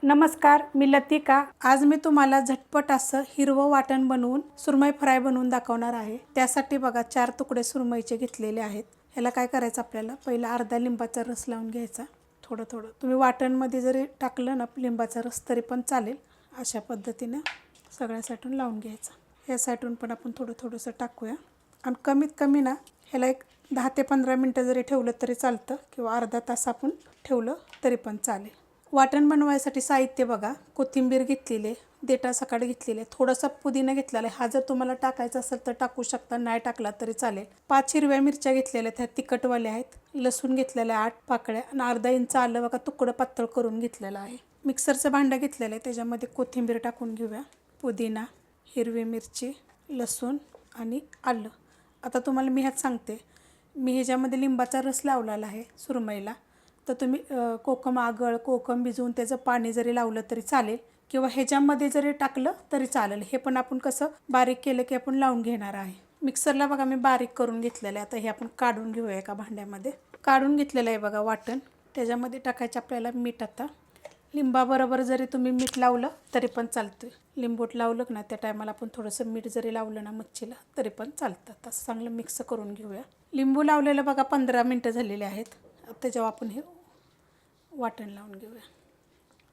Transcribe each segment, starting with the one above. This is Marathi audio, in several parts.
नमस्कार, मी लतिका। आज मी तुम्हाला झटपट असं हिरवं वाटण बनवून सुरमई फ्राय बनवून दाखवणार आहे। त्यासाठी बघा 4 तुकडे सुरमईचे घेतलेले आहेत। ह्याला काय करायचं आपल्याला, पहिला अर्धा लिंबाचा रस लावून घ्यायचा। थोडं तुम्ही वाटणमध्ये जरी टाकलं ना लिंबाचा रस तरी पण चालेल। अशा पद्धतीने सगळ्या साईडून लावून घ्यायचा। ह्या साईडून पण आपण थोडंसं टाकूया आणि कमीत कमी ना ह्याला एक 10 ते 15 मिनिटं जरी ठेवलं तरी चालतं किंवा अर्धा तास आपण ठेवलं तरी पण चालेल। वाटण बनवायसाठी साहित्य बघा, कोथिंबीर घेतलेली आहे, देठा सकाळी घेतलेले आहे, थोडासा पुदिना घेतलेला आहे। हा जर तुम्हाला टाकायचा असेल तर टाकू शकता, नाही टाकला तरी चालेल। 5 हिरव्या मिरच्या घेतलेल्या आहेत, ह्या तिखटवाल्या आहेत। लसूण घेतलेला आहे 8 पाकळ्या आणि अर्धा इंच आलं बघा तुकडं पातळ करून घेतलेलं आहे। मिक्सरचं भांडं घेतलेलं आहे, त्याच्यामध्ये कोथिंबीर टाकून घेऊया, पुदिना, हिरवी मिरची, लसूण आणि आलं। आता तुम्हाला मी ह्यात सांगते, मी ह्याच्यामध्ये लिंबाचा रस लावलेला आहे सुरमईला। तर तुम्ही कोकम आगळ, कोकम भिजवून त्याचं पाणी जरी लावलं तरी चालेल किंवा ह्याच्यामध्ये जरी टाकलं तरी चालेल। हे पण आपण कसं बारीक केलं की आपण लावून घेणार आहे। मिक्सरला बघा मी बारीक करून घेतलेलं आहे। आता हे आपण काढून घेऊया एका भांड्यामध्ये। काढून घेतलेलं आहे बघा वाटण, त्याच्यामध्ये टाकायचं आपल्याला मीठ। आता लिंबाबरोबर जरी तुम्ही मीठ लावलं तरी पण चालतं। लिंबूट लावलं ना त्या टायमाला आपण थोडंसं मीठ जरी लावलं ना मच्छीला तरी पण चालतं। तसं चांगलं मिक्स करून घेऊया। लिंबू लावलेलं बघा 15 मिनटं झालेले आहेत। आता जेव्हा आपण हे वाटण लावून घेऊया,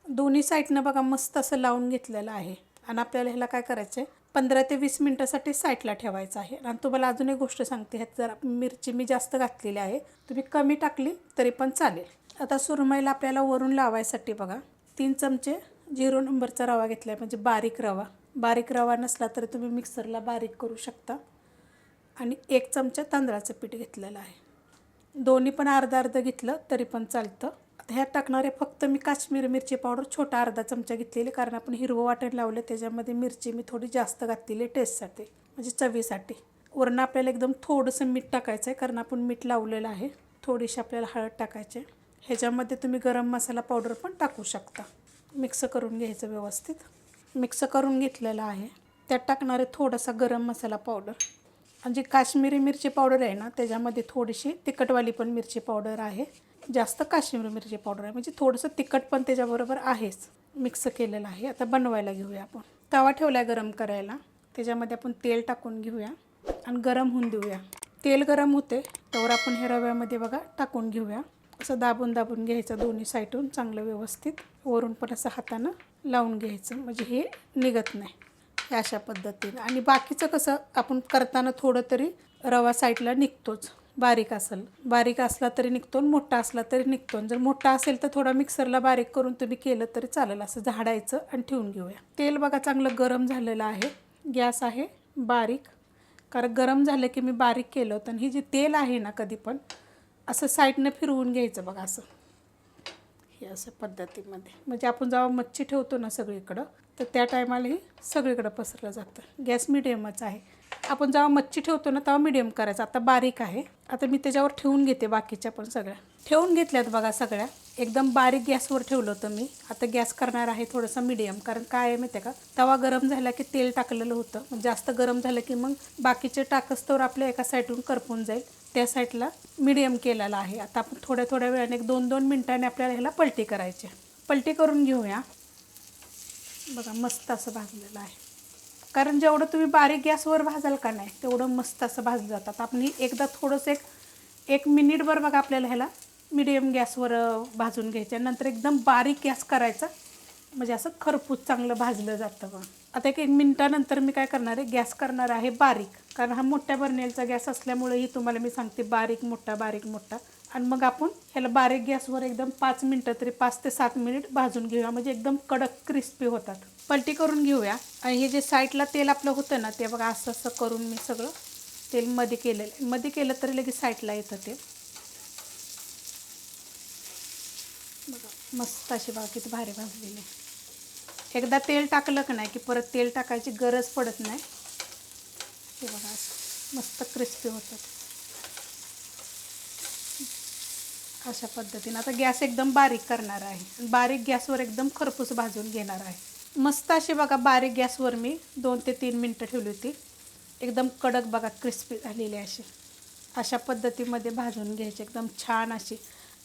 दोन्ही साईडनं बघा मस्त असं लावून घेतलेलं आहे। आणि आपल्याला ह्याला काय करायचं आहे, 15 ते 20 मिनटासाठी साईडला ठेवायचं आहे। आणि तुम्हाला अजून एक गोष्ट सांगते, ह्यात जर मिरची मी जास्त घातलेली आहे, तुम्ही कमी टाकली तरी पण चालेल। आता सुरमईला आपल्याला वरून लावायसाठी बघा 3 चमचे 0 नंबरचा रवा घेतला आहे, म्हणजे बारीक रवा। बारीक रवा नसला तर तुम्ही मिक्सरला बारीक करू शकता। आणि 1 चमचा तांदळाचं पीठ घेतलेलं आहे, दोन्ही पण अर्धा अर्धा घेतलं तरी पण चालतं। आता ह्यात टाकणार आहे फक्त मी काश्मीरी मिरची पावडर छोटा अर्धा चमचा घेतलेली, कारण आपण हिरवं वाटण लावलं त्याच्यामध्ये मिरची मी थोडी जास्त घातलेली टेस्टसाठी, म्हणजे चवीसाठी। वरून आपल्याला एकदम थोडंसं मीठ टाकायचं आहे, कारण आपण मीठ लावलेलं आहे। थोडीशी आपल्याला हळद टाकायची आहे। ह्याच्यामध्ये तुम्ही गरम मसाला पावडर पण टाकू शकता। मिक्स करून घ्यायचं व्यवस्थित। मिक्स करून घेतलेलं आहे, त्यात टाकणार आहे थोडासा गरम मसाला पावडर। आणि जी काश्मीरी मिरची पावडर आहे ना त्याच्यामध्ये थोडीशी तिखटवाली पण मिरची पावडर आहे, जास्त काश्मीरी मिरची पावडर आहे, म्हणजे थोडंसं तिखट पण त्याच्याबरोबर आहेच। मिक्स केलेलं आहे। आता बनवायला घेऊया आपण। तवा ठेवला आहे गरम करायला, त्याच्यामध्ये आपण तेल टाकून घेऊया आणि गरम होऊन देऊया। तेल गरम होते तर आपण हे रव्यामध्ये बघा टाकून घेऊया। असं दाबून दाबून घ्यायचं दोन्ही साईडून चांगलं व्यवस्थित, वरून पण असं हातानं लावून घ्यायचं, म्हणजे हे निघत नाही अशा पद्धतीने। आणि बाकीचं कसं आपण करताना थोडं तरी रवा साईडला निघतोच, बारीक असला तरी निघतो, मोठा असला तरी निघतो। जर मोठा असेल तर थोडा मिक्सरला बारीक करून तुम्ही केलं तरी चालेल। असं झाडायचं आणि ठेवून घेऊया। तेल बघा चांगलं गरम झालेलं आहे, गॅस आहे बारीक, कारण गरम झालं की मी बारीक केलं होतं। आणि हे जे तेल आहे ना कधी पण असं साईडनं फिरवून घ्यायचं बघा, असं हे असं पद्धतीमध्ये, म्हणजे आपण जेव्हा मच्छी ठेवतो ना सगळीकडं तर त्या टायमाला हे सगळीकडं पसरलं जातं। गॅस मिडियमच आहे। आपण जेव्हा मच्छी ठेवतो ना तेव्हा मिडियम करायचं। आता बारीक आहे, आता मी त्याच्यावर ठेवून घेते, बाकीच्या पण सगळ्या ठेवून घेतल्यात बघा सगळ्या। एकदम बारीक गॅसवर ठेवलं होतं मी, आता गॅस करणार आहे थोडंसं मिडियम, कारण काय आहे माहिती आहे का, तवा गरम झाला की तेल टाकलेलं होतं, मग जास्त गरम झालं की मग बाकीचे टाकस्तोवर आपल्या एका साईडून करपून जाईल, त्या साईडला मिडियम केलेला आहे। आता आपण थोड्या वेळाने 1-2 मिनिटांनी आपल्याला ह्याला पलटी करायची। पलटी करून घेऊया बघा, मस्त असं भाजलेलं आहे, कारण जेवढं तुम्ही बारीक गॅसवर भाजाल का नाही तेवढं मस्त असं भाजलं जातात। आपण ही एकदा थोडंसं एक मिनिटभर बघा आपल्याला ह्याला मिडियम गॅसवर भाजून घ्यायचं, नंतर एकदम बारीक गॅस करायचा, म्हणजे असं खरपूस चांगलं भाजलं जातं बघा। आता 1 मिनिटानंतर मी काय करणार आहे, गॅस करणार आहे बारीक, कारण हा मोठ्या बर्नेलचा गॅस असल्यामुळे ही तुम्हाला मी सांगते बारीक मोठा। आणि मग आपण ह्याला बारीक गॅसवर एकदम 5 मिनटं तरी 5 ते 7 मिनिट भाजून घेऊया, म्हणजे एकदम कडक क्रिस्पी होतात। पलटी करून घेऊया। आणि हे जे साईडला तेल आपलं होतं ना ते बघा असं करून मी सगळं तेल मध्ये केलं तरी लगेच साईडला येतं ते बघा, मस्त अशी बघा किती भारी भाजलेली। एकदा तेल टाकलं की नाही की परत तेल टाकायची गरज पडत नाही। हे बघा असं मस्त क्रिस्पी होतात अशा पद्धतीने। आता गॅस एकदम बारीक करणार आहे, बारीक गॅसवर एकदम खरपूस भाजून घेणार आहे। मस्त अशी बघा बारीक गॅसवर मी 2 ते 3 मिनटं ठेवली होती, एकदम कडक बघा क्रिस्पी झालेली अशी, अशा पद्धतीमध्ये भाजून घ्यायची एकदम छान अशी।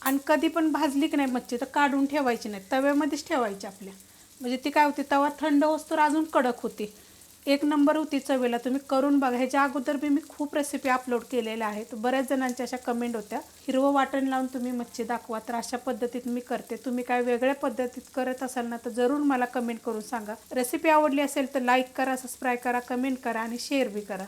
आणि कधी पण भाजली की नाही मच्छी तर काढून ठेवायची नाही, तव्यामध्येच ठेवायची आपल्या. म्हणजे ती काय होती, तवा थंड होतोवर अजून कडक होती. एक नंबर होती चवीला. तुम्ही करून बघा. ह्याच्या अगोदर मी खूप रेसिपी अपलोड केलेल्या आहेत. बऱ्याच जणांच्या अशा कमेंट होत्या, हिरवं वाटण लावून तुम्ही मच्छी दाखवा. तर अशा पद्धतीत मी करते. तुम्ही काय वेगळ्या पद्धतीत करत असाल ना तर जरूर मला कमेंट करून सांगा. रेसिपी आवडली असेल तर लाईक करा, सबस्क्राईब करा, कमेंट करा आणि शेअर बी करा.